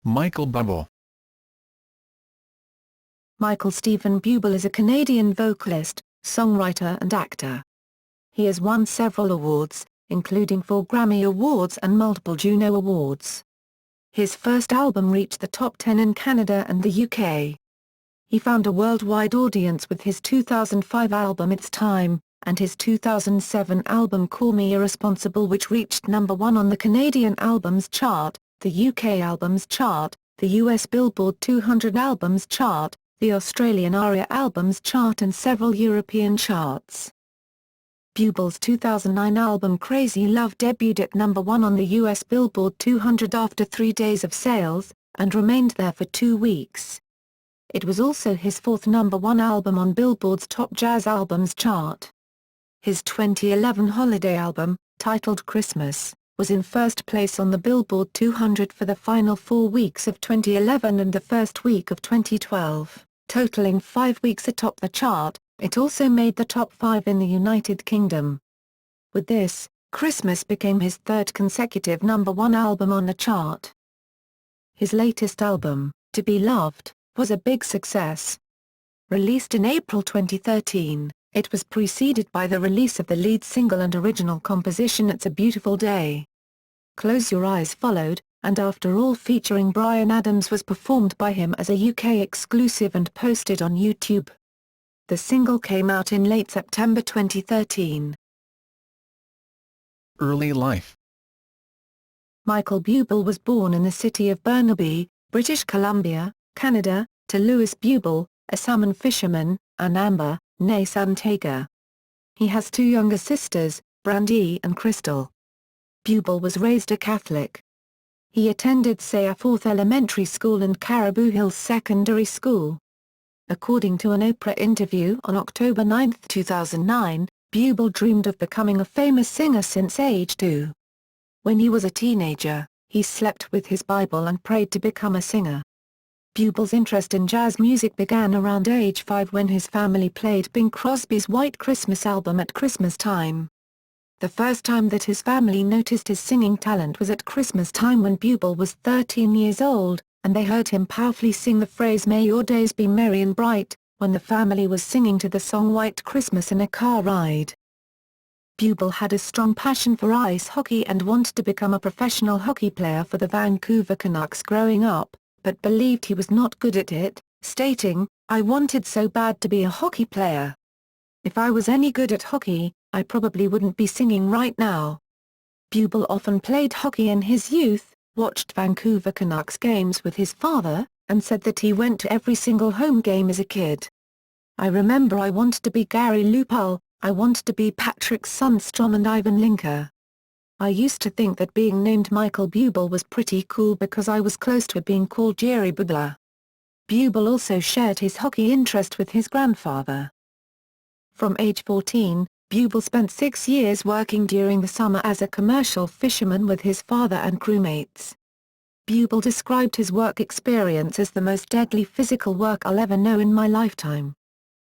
Michael Bublé. Michael Steven Bublé is a Canadian vocalist, songwriter and actor. He has won several awards, including 4 Grammy Awards and multiple Juno Awards. His first album reached the top 10 in Canada and the UK. He found a worldwide audience with his 2005 album It's Time, and his 2007 album Call Me Irresponsible, which reached number 1 on the Canadian Albums Chart, the UK Albums Chart, the US Billboard 200 Albums Chart, the Australian ARIA Albums Chart and several European charts. Bublé's 2009 album Crazy Love debuted at number 1 on the US Billboard 200 after 3 days of sales, and remained there for 2 weeks. It was also his 4th number 1 album on Billboard's Top Jazz Albums chart. His 2011 holiday album, titled Christmas, was in first place on the Billboard 200 for the final 4 weeks of 2011 and the first week of 2012, totaling 5 weeks atop the chart. It also made the top 5 in the United Kingdom. With this, Christmas became his 3rd consecutive number 1 album on the chart. His latest album, To Be Loved, was a big success. Released in April 2013, it was preceded by the release of the lead single and original composition It's a Beautiful Day. Close Your Eyes followed, and After All featuring Bryan Adams was performed by him as a UK exclusive and posted on YouTube. The single came out in late September 2013. Early life. Michael Bublé was born in the city of Burnaby, British Columbia, Canada, to Louis Bublé, a salmon fisherman, and Amber, née Santiago. He has 2 younger sisters, Brandy and Crystal. Bublé was raised a Catholic. He attended Seaforth Elementary School and Caribou Hills Secondary School. According to an Oprah interview on October 9, 2009, Bublé dreamed of becoming a famous singer since age 2. When he was a teenager, he slept with his Bible and prayed to become a singer. Bublé's interest in jazz music began around age 5 when his family played Bing Crosby's White Christmas album at Christmas time. The first time that his family noticed his singing talent was at Christmas time when Bublé was 13 years old, and they heard him powerfully sing the phrase "May your days be merry and bright," when the family was singing to the song White Christmas in a car ride. Bublé had a strong passion for ice hockey and wanted to become a professional hockey player for the Vancouver Canucks growing up, but believed he was not good at it, stating, "I wanted so bad to be a hockey player. If I was any good at hockey, I probably wouldn't be singing right now." Bublé often played hockey in his youth, watched Vancouver Canucks games with his father, and said that he went to every single home game as a kid. "I remember I wanted to be Gary Lupul, I wanted to be Patrick Sundstrom and Ivan Linker. I used to think that being named Michael Bublé was pretty cool because I was close to being called Jerry Bublé." Bublé also shared his hockey interest with his grandfather. From age 14, Bublé spent 6 years working during the summer as a commercial fisherman with his father and crewmates. Bublé described his work experience as the most deadly physical work I'll ever know in my lifetime.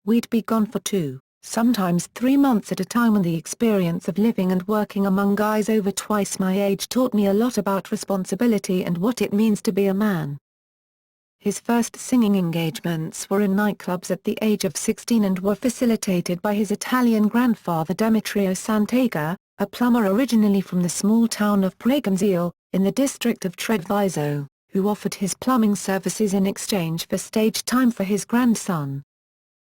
"We'd be gone for 2, sometimes 3 months at a time, and the experience of living and working among guys over twice my age taught me a lot about responsibility and what it means to be a man." His first singing engagements were in nightclubs at the age of 16 and were facilitated by his Italian grandfather Demetrio Santiago, a plumber originally from the small town of Preganzile, in the district of Treviso, who offered his plumbing services in exchange for stage time for his grandson.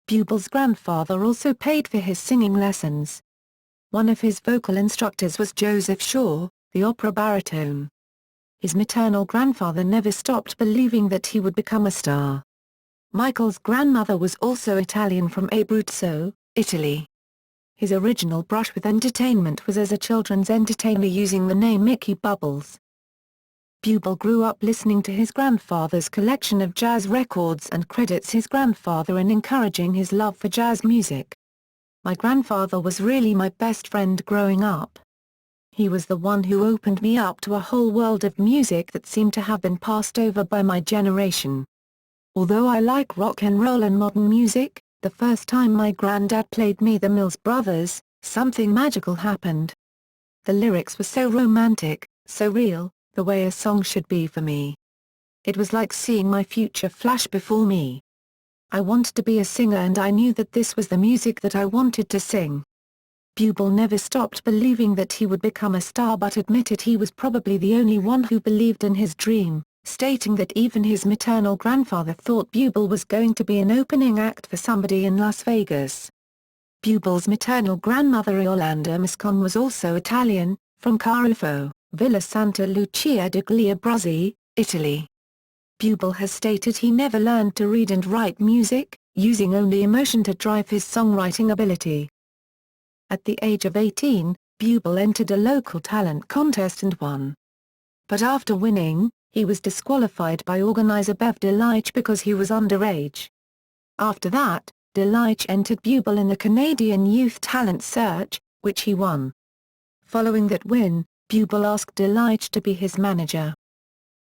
Bublé's grandfather also paid for his singing lessons. One of his vocal instructors was Joseph Shaw, the opera baritone. His maternal grandfather never stopped believing that he would become a star. Michael's grandmother was also Italian from Abruzzo, Italy. His original brush with entertainment was as a children's entertainer using the name Mickey Bubbles. Bublé grew up listening to his grandfather's collection of jazz records and credits his grandfather in encouraging his love for jazz music. "My grandfather was really my best friend growing up. He was the one who opened me up to a whole world of music that seemed to have been passed over by my generation. Although I like rock and roll and modern music, the first time my granddad played me the Mills Brothers, something magical happened. The lyrics were so romantic, so real, the way a song should be for me. It was like seeing my future flash before me. I wanted to be a singer and I knew that this was the music that I wanted to sing. Bublé never stopped believing that he would become a star but admitted he was probably the only one who believed in his dream, stating that even his maternal grandfather thought Bublé was going to be an opening act for somebody in Las Vegas. Bublé's maternal grandmother Iolanda Moscon was also Italian, from Carufo, Villa Santa Lucia degli Abruzzi, Italy. Bublé has stated he never learned to read and write music, using only emotion to drive his songwriting ability. At the age of 18, Bublé entered a local talent contest and won. But after winning, he was disqualified by organizer Bev Delich because he was underage. After that, Delich entered Bublé in the Canadian Youth Talent Search, which he won. Following that win, Bublé asked Delich to be his manager.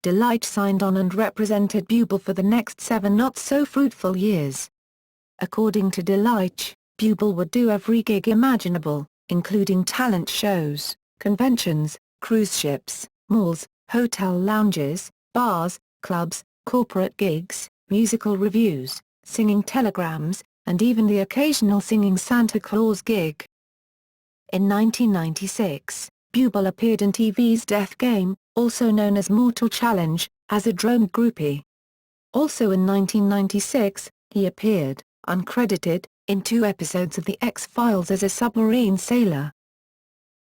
Delich signed on and represented Bublé for the next 7 not-so-fruitful years. According to Delich, Bublé would do every gig imaginable, including talent shows, conventions, cruise ships, malls, hotel lounges, bars, clubs, corporate gigs, musical reviews, singing telegrams, and even the occasional singing Santa Claus gig. In 1996, Bublé appeared in TV's Death Game, also known as Mortal Challenge, as a drone groupie. Also in 1996, he appeared, uncredited, in 2 episodes of The X-Files as a submarine sailor.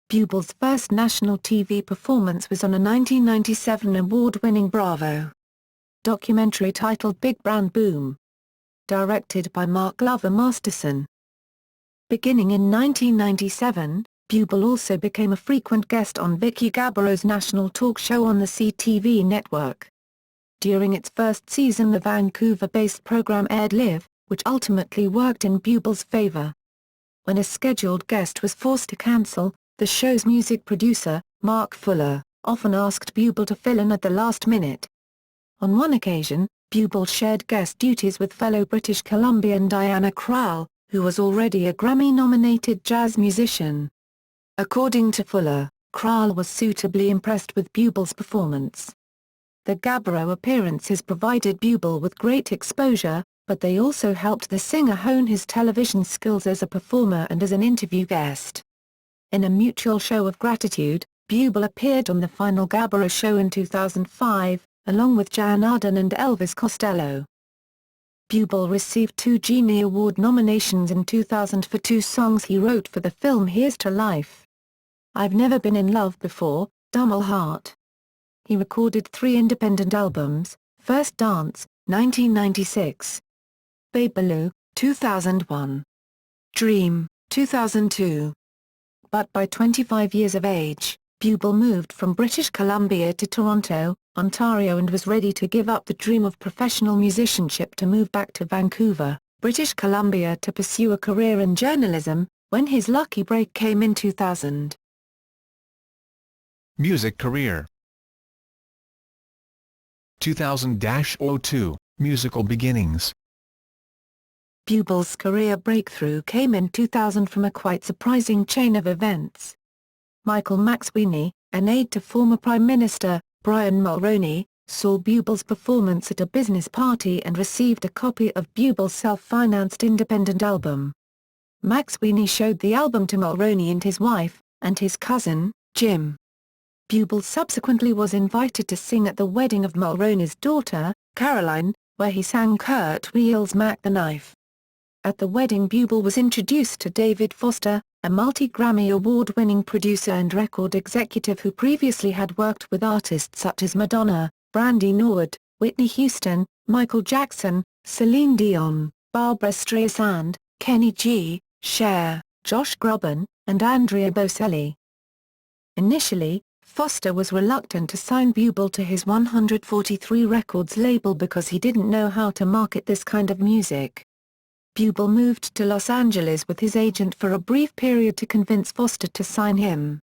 Bublé's first national TV performance was on a 1997 award-winning Bravo documentary titled Big Brown Boom, directed by Mark Glover Masterson. Beginning in 1997, Bublé also became a frequent guest on Vicky Gabourow's national talk show on the CTV network. During its first season the Vancouver-based program aired Live, which ultimately worked in Bublé's favor. When a scheduled guest was forced to cancel, the show's music producer, Mark Fuller, often asked Bublé to fill in at the last minute. On one occasion, Bublé shared guest duties with fellow British Columbian Diana Krall, who was already a Grammy-nominated jazz musician. According to Fuller, Krall was suitably impressed with Bublé's performance. The Gabourou appearances provided Bublé with great exposure, but they also helped the singer hone his television skills as a performer and as an interview guest. In a mutual show of gratitude, Bublé appeared on the final Gabourou show in 2005, along with Jan Arden and Elvis Costello. Bublé received 2 Grammy Award nominations in 2000 for 2 songs he wrote for the film Here's to Life. I've Never Been in Love Before, Dummel Heart. He recorded 3 independent albums, First Dance, 1996. Babaloo, 2001. Dream, 2002. But by 25 years of age, Bublé moved from British Columbia to Toronto, Ontario and was ready to give up the dream of professional musicianship to move back to Vancouver, British Columbia to pursue a career in journalism, when his lucky break came in 2000. Music career 2000-02, musical beginnings. Bublé's career breakthrough came in 2000 from a quite surprising chain of events. Michael McSweeney, an aide to former Prime Minister, Brian Mulroney, saw Bublé's performance at a business party and received a copy of Bublé's self-financed independent album. McSweeney showed the album to Mulroney and his wife, and his cousin, Jim. Bublé subsequently was invited to sing at the wedding of Mulroney's daughter, Caroline, where he sang Kurt Weill's Mac the Knife. At the wedding Bublé was introduced to David Foster, a multi-Grammy award-winning producer and record executive who previously had worked with artists such as Madonna, Brandy Norwood, Whitney Houston, Michael Jackson, Celine Dion, Barbra Streisand, Kenny G, Cher, Josh Groban, and Andrea Bocelli. Initially, Foster was reluctant to sign Bublé to his 143 Records label because he didn't know how to market this kind of music. Bublé moved to Los Angeles with his agent for a brief period to convince Foster to sign him.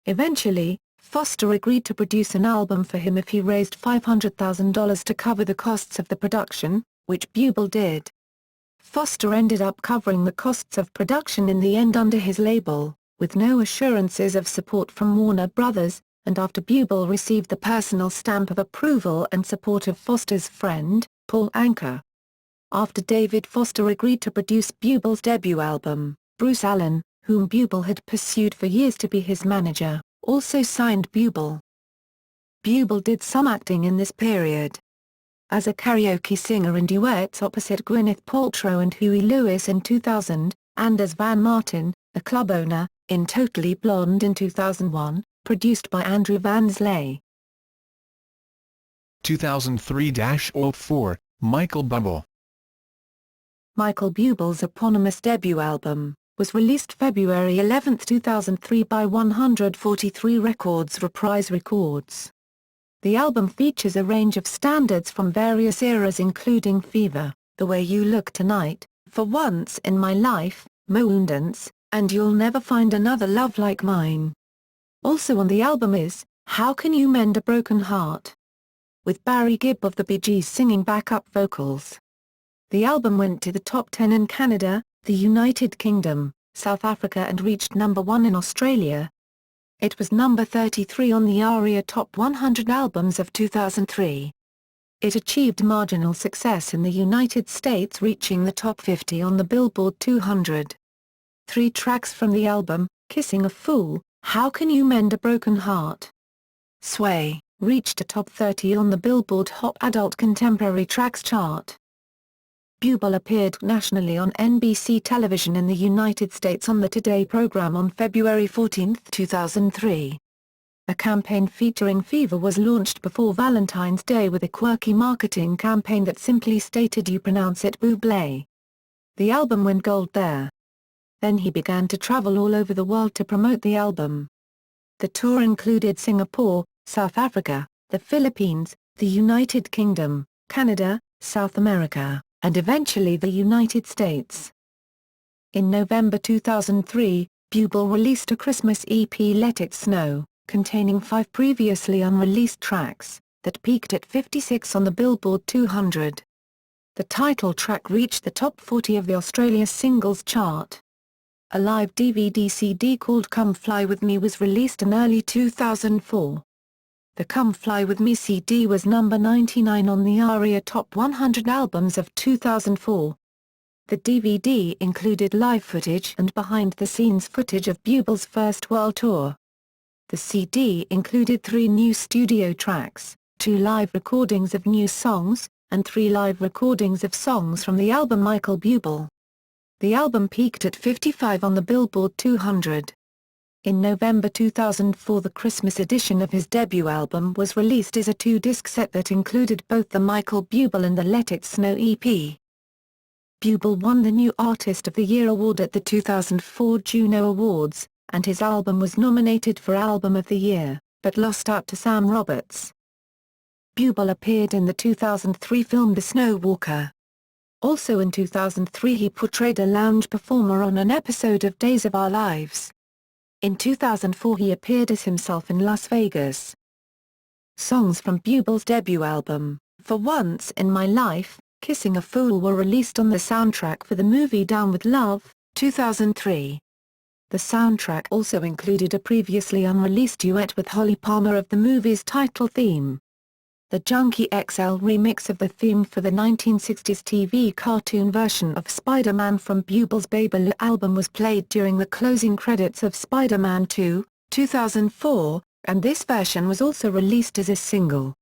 Eventually, Foster agreed to produce an album for him if he raised $500,000 to cover the costs of the production, which Bublé did. Foster ended up covering the costs of production in the end under his label, with no assurances of support from Warner Brothers, and after Bublé received the personal stamp of approval and support of Foster's friend, Paul Anka. After David Foster agreed to produce Bublé's debut album, Bruce Allen, whom Bublé had pursued for years to be his manager, also signed Bublé. Bublé did some acting in this period. As a karaoke singer in duets opposite Gwyneth Paltrow and Huey Lewis in 2000, and as Van Martin, a club owner, in Totally Blonde in 2001, produced by Andrew Van Zlay. 2003-04, Michael Bublé. Michael Bublé's eponymous debut album was released February 11, 2003 by 143 Records Reprise Records. The album features a range of standards from various eras including Fever, The Way You Look Tonight, For Once in My Life, Moondance, and You'll Never Find Another Love Like Mine. Also on the album is, How Can You Mend a Broken Heart? With Barry Gibb of the Bee Gees singing backup vocals. The album went to the top 10 in Canada, the United Kingdom, South Africa and reached number 1 in Australia. It was number 33 on the ARIA Top 100 Albums of 2003. It achieved marginal success in the United States, reaching the top 50 on the Billboard 200. 3 tracks from the album, Kissing a Fool, How Can You Mend a Broken Heart? Sway, reached a top 30 on the Billboard Hot Adult Contemporary Tracks chart. Bublé appeared nationally on NBC television in the United States on the Today program on February 14, 2003. A campaign featuring Fever was launched before Valentine's Day with a quirky marketing campaign that simply stated "You pronounce it Bublé." The album went gold there. Then he began to travel all over the world to promote the album. The tour included Singapore, South Africa, the Philippines, the United Kingdom, Canada, South America, and eventually the United States. In November 2003, Bublé released a Christmas EP, Let It Snow, containing 5 previously unreleased tracks, that peaked at 56 on the Billboard 200. The title track reached the top 40 of the Australia Singles Chart. A live DVD CD called Come Fly With Me was released in early 2004. The Come Fly With Me CD was number 99 on the ARIA Top 100 Albums of 2004. The DVD included live footage and behind-the-scenes footage of Bublé's first world tour. The CD included 3 new studio tracks, 2 live recordings of new songs, and 3 live recordings of songs from the album Michael Bublé. The album peaked at 55 on the Billboard 200. In November 2004, the Christmas edition of his debut album was released as a 2-disc set that included both the Michael Bublé and the Let It Snow EP. Bublé won the New Artist of the Year award at the 2004 Juno Awards, and his album was nominated for Album of the Year, but lost out to Sam Roberts. Bublé appeared in the 2003 film The Snow Walker. Also in 2003 he portrayed a lounge performer on an episode of Days of Our Lives. In 2004 he appeared as himself in Las Vegas. Songs from Bublé's debut album, For Once in My Life, Kissing a Fool were released on the soundtrack for the movie Down with Love, 2003. The soundtrack also included a previously unreleased duet with Holly Palmer of the movie's title theme. The Junkie XL remix of the theme for the 1960s TV cartoon version of Spider-Man from Bublé's Baby album was played during the closing credits of Spider-Man 2, 2004, and this version was also released as a single.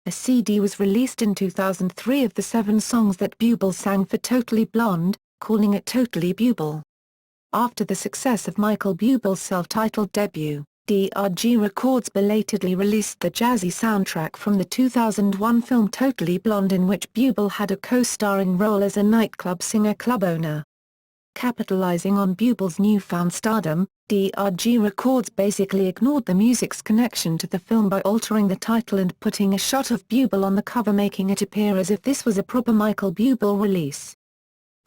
A CD was released in 2003 of the 7 songs that Bublé sang for Totally Blonde, calling it Totally Bublé. After the success of Michael Bublé's self-titled debut, DRG Records belatedly released the jazzy soundtrack from the 2001 film Totally Blonde, in which Bublé had a co-starring role as a nightclub singer club owner. Capitalizing on Bublé's newfound stardom, DRG Records basically ignored the music's connection to the film by altering the title and putting a shot of Bublé on the cover, making it appear as if this was a proper Michael Bublé release.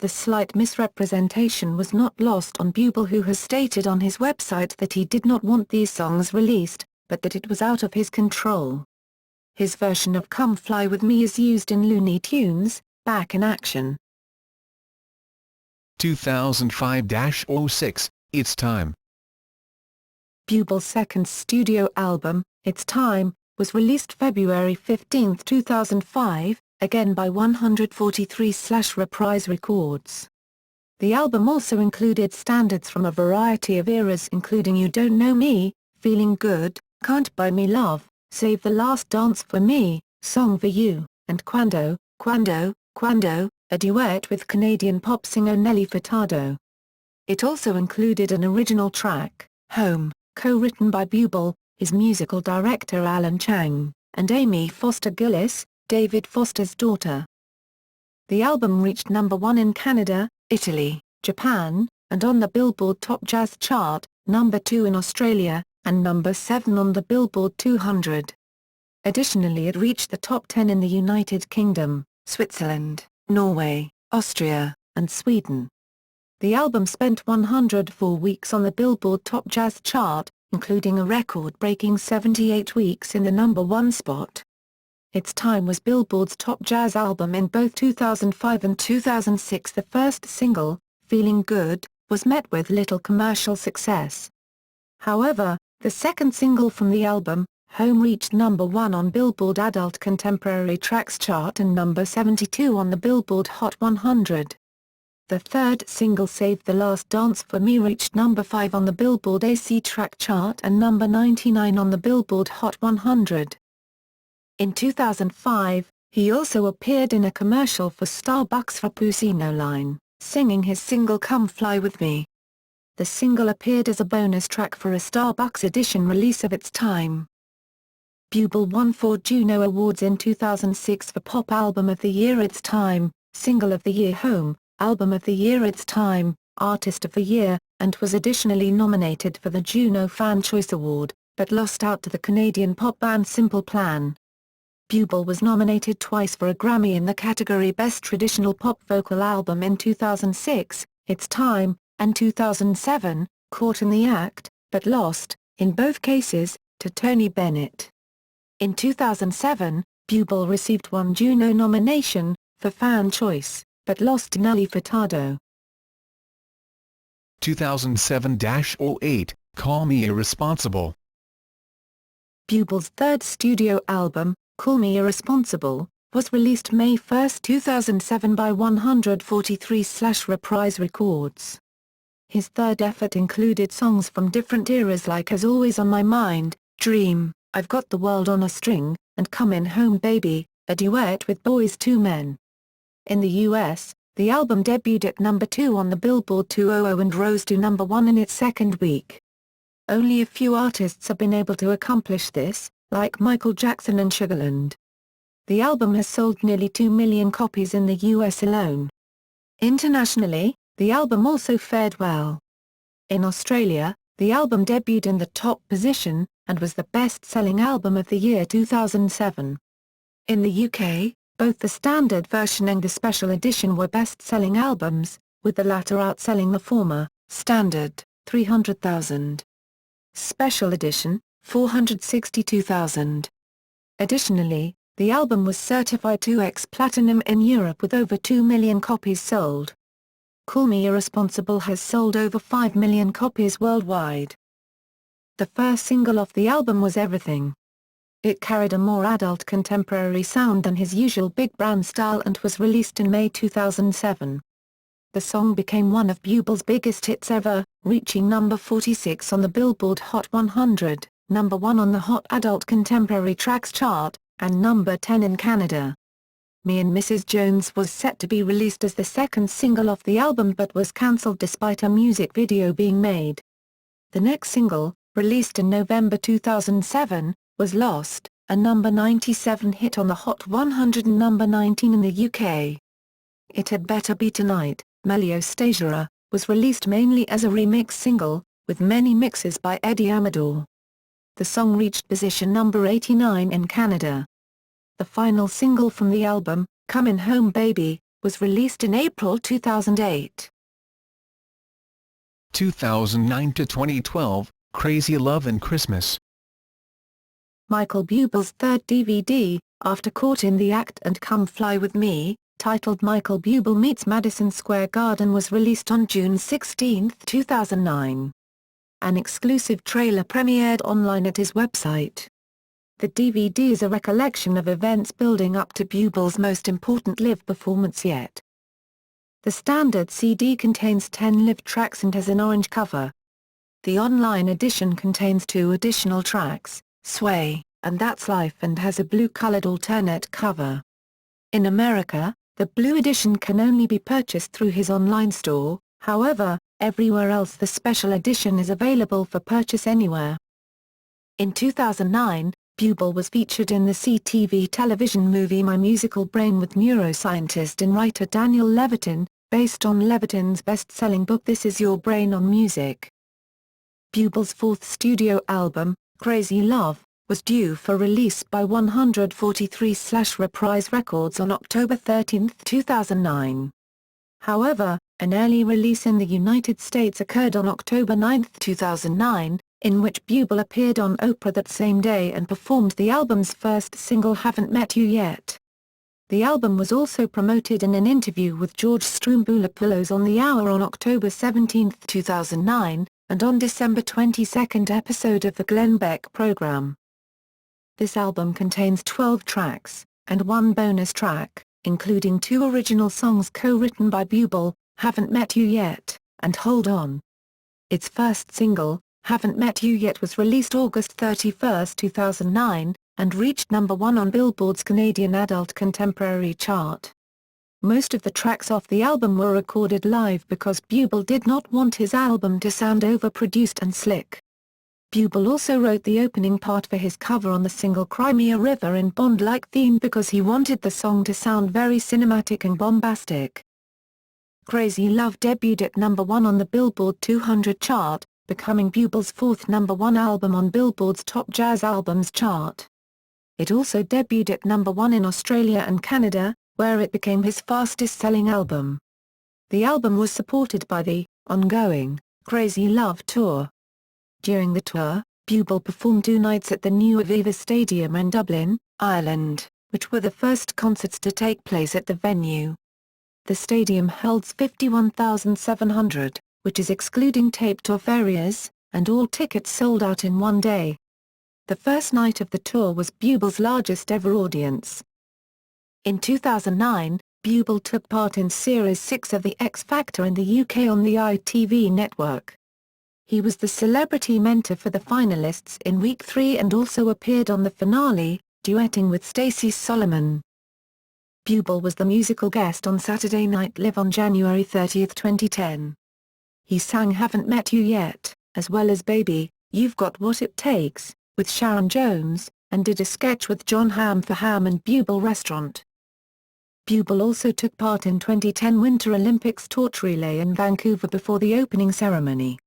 The slight misrepresentation was not lost on Bublé, who has stated on his website that he did not want these songs released, but that it was out of his control. His version of Come Fly With Me is used in Looney Tunes, Back in Action. 2005-06, It's Time. Buble's second studio album, It's Time, was released February 15, 2005, again by 143/Reprise Records. The album also included standards from a variety of eras including You Don't Know Me, Feeling Good, Can't Buy Me Love, Save the Last Dance for Me, Song for You, and Quando, a duet with Canadian pop singer Nelly Furtado. It also included an original track, Home, co-written by Buble, his musical director Alan Chang, and Amy Foster Gillis, David Foster's daughter. The album reached number 1 in Canada, Italy, Japan, and on the Billboard Top Jazz Chart, number 2 in Australia, and number 7 on the Billboard 200. Additionally, it reached the top 10 in the United Kingdom, Switzerland, Norway, Austria, and Sweden. The album spent 104 weeks on the Billboard Top Jazz Chart, including a record-breaking 78 weeks in the number 1 spot. It's Time was Billboard's top jazz album in both 2005 and 2006. The first single, Feeling Good, was met with little commercial success. However, the second single from the album, Home, reached number 1 on Billboard Adult Contemporary Tracks Chart and number 72 on the Billboard Hot 100. The third single, Save the Last Dance for Me, reached number 5 on the Billboard AC Track Chart and number 99 on the Billboard Hot 100. In 2005, he also appeared in a commercial for Starbucks Frappuccino line, singing his single Come Fly With Me. The single appeared as a bonus track for a Starbucks edition release of It's Time. Buble won 4 Juno Awards in 2006 for Pop Album of the Year It's Time, Single of the Year Home, Album of the Year It's Time, Artist of the Year, and was additionally nominated for the Juno Fan Choice Award, but lost out to the Canadian pop band Simple Plan. Buble was nominated twice for a Grammy in the category Best Traditional Pop Vocal Album in 2006, It's Time, and 2007, Caught in the Act, but lost, in both cases, to Tony Bennett. In 2007, Buble received 1 Juno nomination, for Fan Choice, but lost to Nelly Furtado. 2007-08, Call Me Irresponsible. Buble's third studio album, Call Me Irresponsible, was released May 1, 2007 by 143/Reprise Records. His third effort included songs from different eras like As Always on My Mind, Dream, I've Got the World on a String, and Comin' Home Baby, a duet with Boyz II Men. In the US, the album debuted at number 2 on the Billboard 200 and rose to number 1 in its second week. Only a few artists have been able to accomplish this, like Michael Jackson and Sugarland. The album has sold nearly 2 million copies in the US alone. Internationally, the album also fared well. In Australia, the album debuted in the top position, and was the best-selling album of the year 2007. In the UK, both the standard version and the special edition were best-selling albums, with the latter outselling the former, standard, 300,000. Special edition, 462,000. Additionally, the album was certified 2x platinum in Europe with over 2 million copies sold. Call Me Irresponsible has sold over 5 million copies worldwide. The first single off the album was Everything. It carried a more adult contemporary sound than his usual big band style and was released in May 2007. The song became one of Buble's biggest hits ever, reaching number 46 on the Billboard Hot 100, number 1 on the Hot Adult Contemporary Tracks Chart, and number 10 in Canada. Me and Mrs. Jones was set to be released as the second single off the album but was cancelled despite a music video being made. The next single, released in November 2007, was Lost, a number 97 hit on the Hot 100 and number 19 in the UK. It Had Better Be Tonight, Melio Stajera, was released mainly as a remix single, with many mixes by Eddie Amador. The song reached position number 89 in Canada. The final single from the album, Comin' Home Baby, was released in April 2008. 2009-2012, Crazy Love and Christmas. Michael Buble's third DVD, After Caught in the Act and Come Fly With Me, titled Michael Bublé Meets Madison Square Garden, was released on June 16, 2009. An exclusive trailer premiered online at his website. The DVD is a recollection of events building up to Buble's most important live performance yet. The standard CD contains 10 live tracks and has an orange cover. The online edition contains 2 additional tracks, Sway, and That's Life, and has a blue-colored alternate cover. In America, the blue edition can only be purchased through his online store, however, everywhere else the special edition is available for purchase anywhere. In 2009, Buble was featured in the CTV television movie My Musical Brain with neuroscientist and writer Daniel Levitin, based on Levitin's best-selling book This Is Your Brain on Music. Buble's 4th studio album, Crazy Love, was due for release by 143/Reprise Records on October 13, 2009. However, an early release in the United States occurred on October 9, 2009, in which Buble appeared on Oprah that same day and performed the album's first single Haven't Met You Yet. The album was also promoted in an interview with George Stroumboulopoulos on The Hour on October 17, 2009, and on December 22 episode of the Glenn Beck program. This album contains 12 tracks, and 1 bonus track, including 2 original songs co-written by Buble, Haven't Met You Yet, and Hold On. Its first single, Haven't Met You Yet, was released August 31, 2009, and reached number 1 on Billboard's Canadian Adult Contemporary chart. Most of the tracks off the album were recorded live because Buble did not want his album to sound overproduced and slick. Buble also wrote the opening part for his cover on the single Cry Me a River in Bond-like theme because he wanted the song to sound very cinematic and bombastic. Crazy Love debuted at number 1 on the Billboard 200 chart, becoming Buble's 4th number 1 album on Billboard's Top Jazz Albums chart. It also debuted at number 1 in Australia and Canada, where it became his fastest-selling album. The album was supported by the ongoing Crazy Love Tour. During the tour, Buble performed 2 nights at the new Aviva Stadium in Dublin, Ireland, which were the first concerts to take place at the venue. The stadium holds 51,700, which is excluding taped-off areas, and all tickets sold out in one day. The first night of the tour was Buble's largest ever audience. In 2009, Buble took part in Series 6 of The X Factor in the UK on the ITV network. He was the celebrity mentor for the finalists in Week 3 and also appeared on the finale, duetting with Stacey Solomon. Buble was the musical guest on Saturday Night Live on January 30, 2010. He sang Haven't Met You Yet, as well as Baby, You've Got What It Takes, with Sharon Jones, and did a sketch with John Hamm for Hamm and Buble Restaurant. Buble also took part in 2010 Winter Olympics torch relay in Vancouver before the opening ceremony.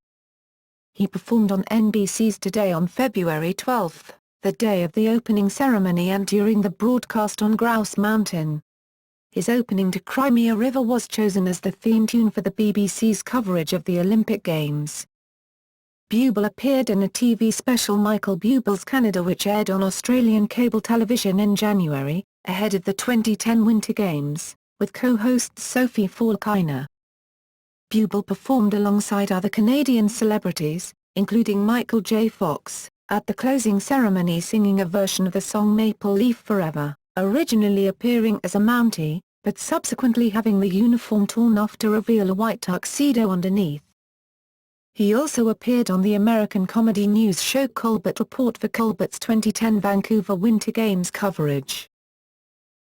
He performed on NBC's Today on February 12, the day of the opening ceremony, and during the broadcast on Grouse Mountain. His opening to Cry Me a River was chosen as the theme tune for the BBC's coverage of the Olympic Games. Buble appeared in a TV special Michael Buble's Canada, which aired on Australian cable television in January, ahead of the 2010 Winter Games, with co-host Sophie Falkiner. Buble performed alongside other Canadian celebrities, including Michael J. Fox, at the closing ceremony singing a version of the song Maple Leaf Forever, originally appearing as a Mountie, but subsequently having the uniform torn off to reveal a white tuxedo underneath. He also appeared on the American comedy news show Colbert Report for Colbert's 2010 Vancouver Winter Games coverage.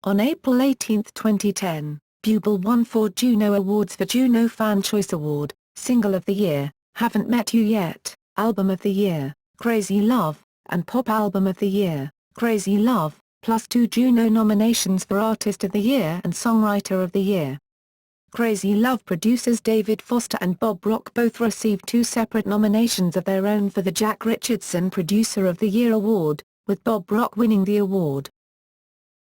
On April 18, 2010, Buble won 4 Juno Awards for Juno Fan Choice Award, Single of the Year, Haven't Met You Yet, Album of the Year, Crazy Love, and Pop Album of the Year, Crazy Love, plus 2 Juno nominations for Artist of the Year and Songwriter of the Year. Crazy Love producers David Foster and Bob Rock both received 2 separate nominations of their own for the Jack Richardson Producer of the Year award, with Bob Rock winning the award.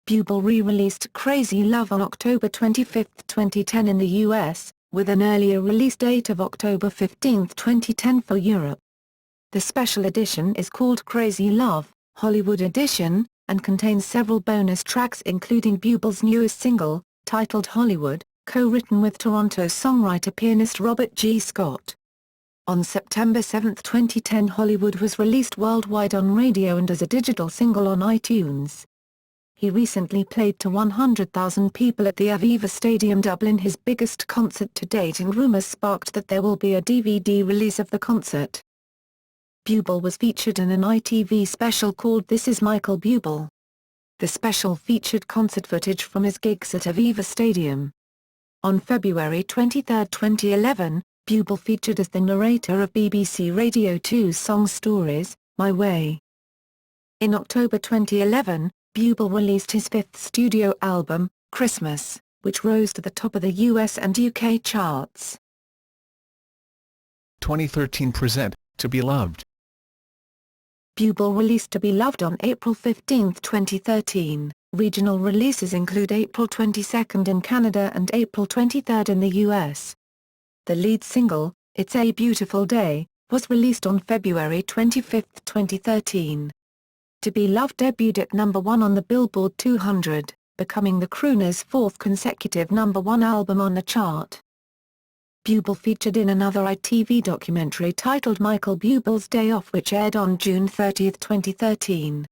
Buble re-released Crazy Love on October 25, 2010 in the US, with an earlier release date of October 15, 2010 for Europe. The special edition is called Crazy Love, Hollywood Edition, and contains several bonus tracks including Buble's newest single, titled Hollywood, co-written with Toronto songwriter-pianist Robert G. Scott. On September 7, 2010, Hollywood was released worldwide on radio and as a digital single on iTunes. He recently played to 100,000 people at the Aviva Stadium Dublin, his biggest concert to date, and rumours sparked that there will be a DVD release of the concert. Bublé was featured in an ITV special called This Is Michael Bublé. The special featured concert footage from his gigs at Aviva Stadium. On February 23, 2011, Bublé featured as the narrator of BBC Radio 2's song Stories, My Way. In October 2011, Bublé released his fifth studio album, Christmas, which rose to the top of the US and UK charts. 2013 present, To Be Loved. Bublé released To Be Loved on April 15, 2013. Regional releases include April 22 in Canada and April 23 in the US. The lead single, It's a Beautiful Day, was released on February 25, 2013. To Be Loved debuted at number 1 on the Billboard 200, becoming the crooner's fourth consecutive number 1 album on the chart. Bublé featured in another ITV documentary titled Michael Bublé's Day Off, which aired on June 30, 2013.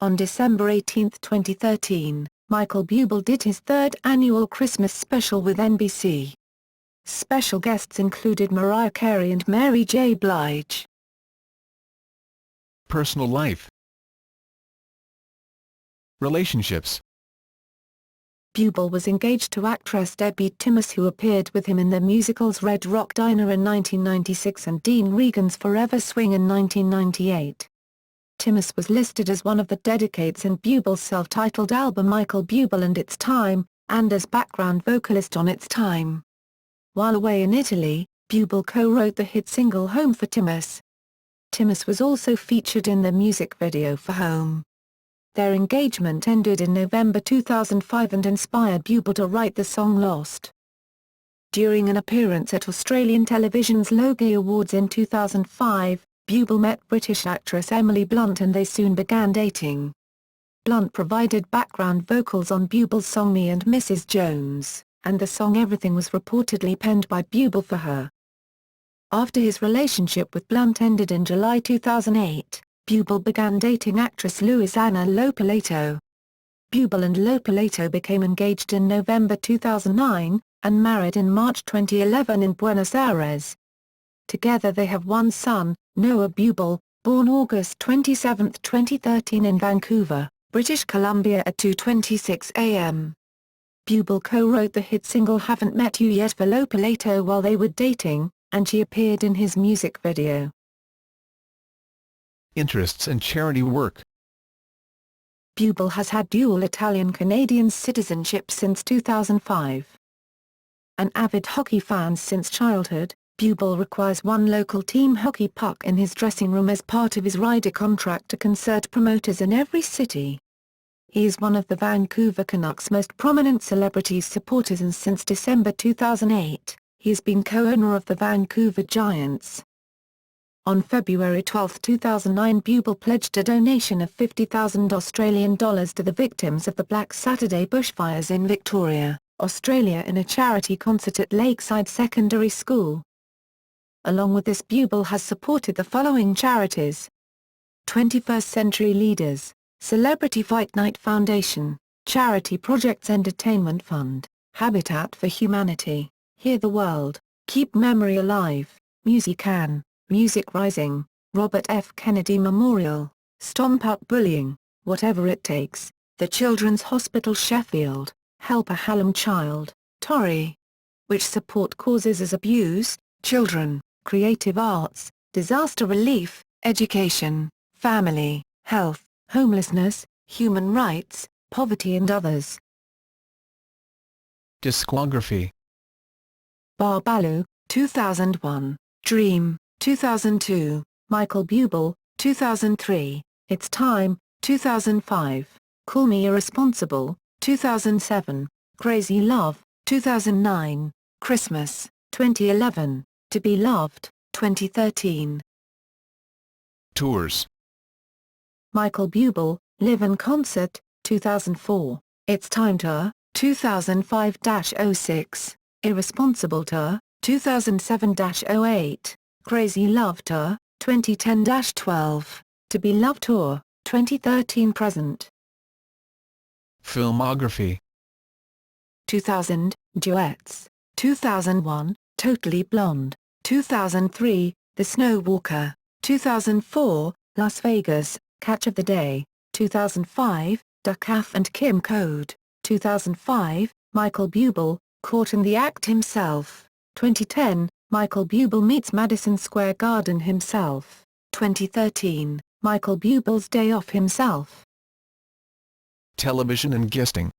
On December 18, 2013, Michael Bublé did his third annual Christmas special with NBC. Special guests included Mariah Carey and Mary J. Blige. Personal life. Relationships. Bublé was engaged to actress Debbie Timmis, who appeared with him in the musicals Red Rock Diner in 1996 and Dean Regan's Forever Swing in 1998. Timmis was listed as one of the dedicates in Bublé's self-titled album Michael Bublé and It's Time, and as background vocalist on It's Time. While away in Italy, Bublé co-wrote the hit single Home for Timmis. Timmis was also featured in the music video for Home. Their engagement ended in November 2005 and inspired Bublé to write the song Lost. During an appearance at Australian television's Grammy Awards in 2005, Bublé met British actress Emily Blunt and they soon began dating. Blunt provided background vocals on Bublé's song Me and Mrs. Jones, and the song Everything was reportedly penned by Bublé for her. After his relationship with Blunt ended in July 2008, Bublé began dating actress Luisana Lopilato. Bublé and Lopilato became engaged in November 2009, and married in March 2011 in Buenos Aires. Together they have one son, Noah Bublé, born August 27, 2013 in Vancouver, British Columbia at 2:26 a.m. Bublé co-wrote the hit single Haven't Met You Yet for Lopilato while they were dating, and she appeared in his music video. Interests and charity work. Bublé has had dual Italian-Canadian citizenship since 2005. An avid hockey fan since childhood, Bublé requires one local team hockey puck in his dressing room as part of his rider contract to concert promoters in every city. He is one of the Vancouver Canucks' most prominent celebrity supporters, and since December 2008, he has been co-owner of the Vancouver Giants. On February 12, 2009, Bublé pledged a donation of $50,000 to the victims of the Black Saturday bushfires in Victoria, Australia in a charity concert at Lakeside Secondary School. Along with this, Bublé has supported the following charities: 21st Century Leaders, Celebrity Fight Night Foundation, Charity Projects Entertainment Fund, Habitat for Humanity, Hear the World, Keep Memory Alive, Musican, Music Rising, Robert F. Kennedy Memorial, Stomp Out Bullying, Whatever It Takes, The Children's Hospital Sheffield, Help a Hallam Child, Torrey, which support causes as abuse, children, creative arts, disaster relief, education, family, health, homelessness, human rights, poverty and others. Discography. Babalu, 2001, Dream, 2002, Michael Bublé, 2003, It's Time, 2005, Call Me Irresponsible, 2007, Crazy Love, 2009, Christmas, 2011, To Be Loved, 2013. Tours. Michael Bublé, Live in Concert, 2004, It's Time Tour, 2005-06, Irresponsible Tour, 2007-08. Crazy Love Tour, 2010-12, To Be Loved Tour, 2013-present. Filmography. 2000, Duets. 2001, Totally Blonde. 2003, The Snow Walker. 2004, Las Vegas, Catch of the Day. 2005, Ducaf and Kim Code. 2005, Michael Bublé, Caught in the Act Himself. 2010, Michael Bublé meets Madison Square Garden himself. 2013, Michael Bublé's Day Off Himself. Television and guesting.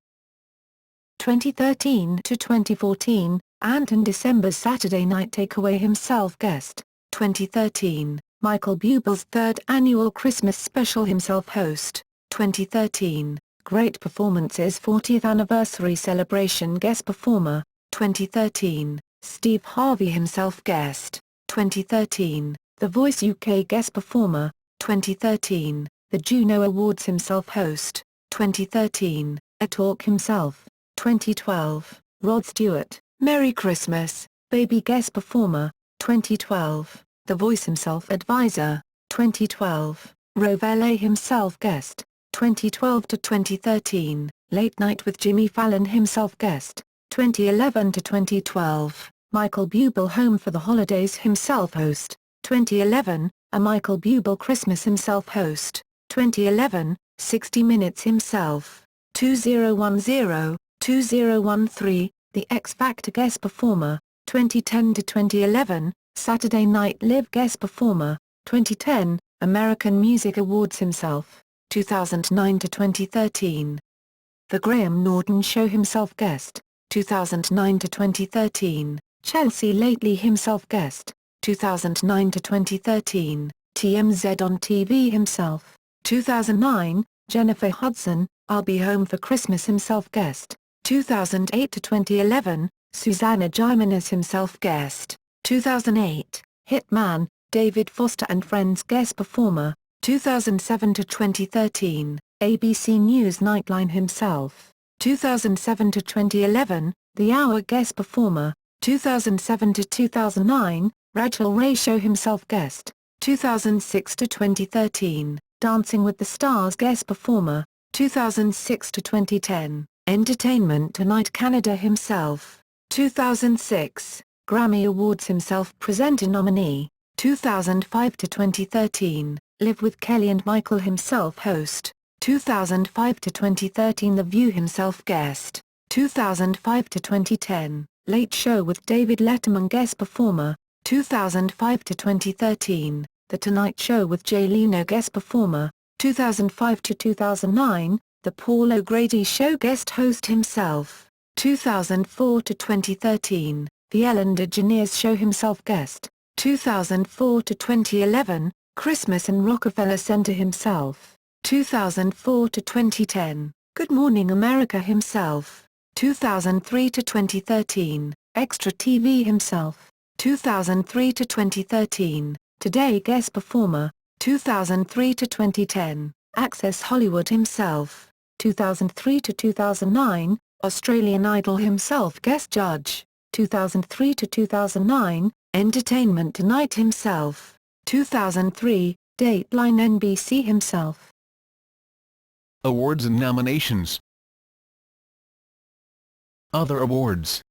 2013 to 2014, Anton December's Saturday Night Takeaway Himself guest. 2013, Michael Bublé's third annual Christmas special himself host. 2013, Great Performances 40th Anniversary Celebration guest performer. 2013, Steve Harvey himself guest. 2013, The Voice UK guest performer. 2013, the Juno Awards himself host. 2013, A Talk himself. 2012, Rod Stewart, Merry Christmas, Baby guest performer. 2012, The Voice himself advisor. 2012, Rovella himself guest. 2012 to 2013, Late Night with Jimmy Fallon himself guest. 2011 to 2012, Michael Bublé Home for the Holidays himself host. 2011, A Michael Bublé Christmas himself host. 2011, 60 Minutes himself. 2010, 2013, The X Factor guest performer. 2010 to 2011, Saturday Night Live guest performer. 2010, American Music Awards himself. 2009 to 2013, The Graham Norton Show himself guest. 2009 to 2013, Chelsea Lately himself guest. 2009 to 2013, TMZ on TV himself. 2009, Jennifer Hudson, I'll Be Home for Christmas himself guest. 2008 to 2011, Susanna Jimenez himself guest. 2008, Hitman, David Foster and Friends guest performer. 2007 to 2013, ABC News Nightline himself. 2007 to 2011, The Hour guest performer. 2007 to 2009, Rachel Ray Show himself guest. 2006 to 2013, Dancing with the Stars guest performer. 2006 to 2010, Entertainment Tonight Canada himself. 2006, Grammy Awards himself presenter nominee. 2005 to 2013, Live with Kelly and Michael himself host. 2005 to 2013, The View himself guest. 2005 to 2010, Late Show with David Letterman guest performer. 2005 to 2013, The Tonight Show with Jay Leno guest performer. 2005 to 2009, The Paul O'Grady Show guest host himself. 2004 to 2013, The Ellen DeGeneres Show himself guest. 2004 to 2011, Christmas in Rockefeller Center himself. 2004 to 2010, Good Morning America himself. 2003 to 2013, Extra TV himself. 2003 to 2013, Today guest performer. 2003 to 2010, Access Hollywood himself. 2003 to 2009, Australian Idol himself guest judge. 2003 to 2009, Entertainment Tonight himself. 2003, Dateline NBC himself. Awards and nominations. Other awards.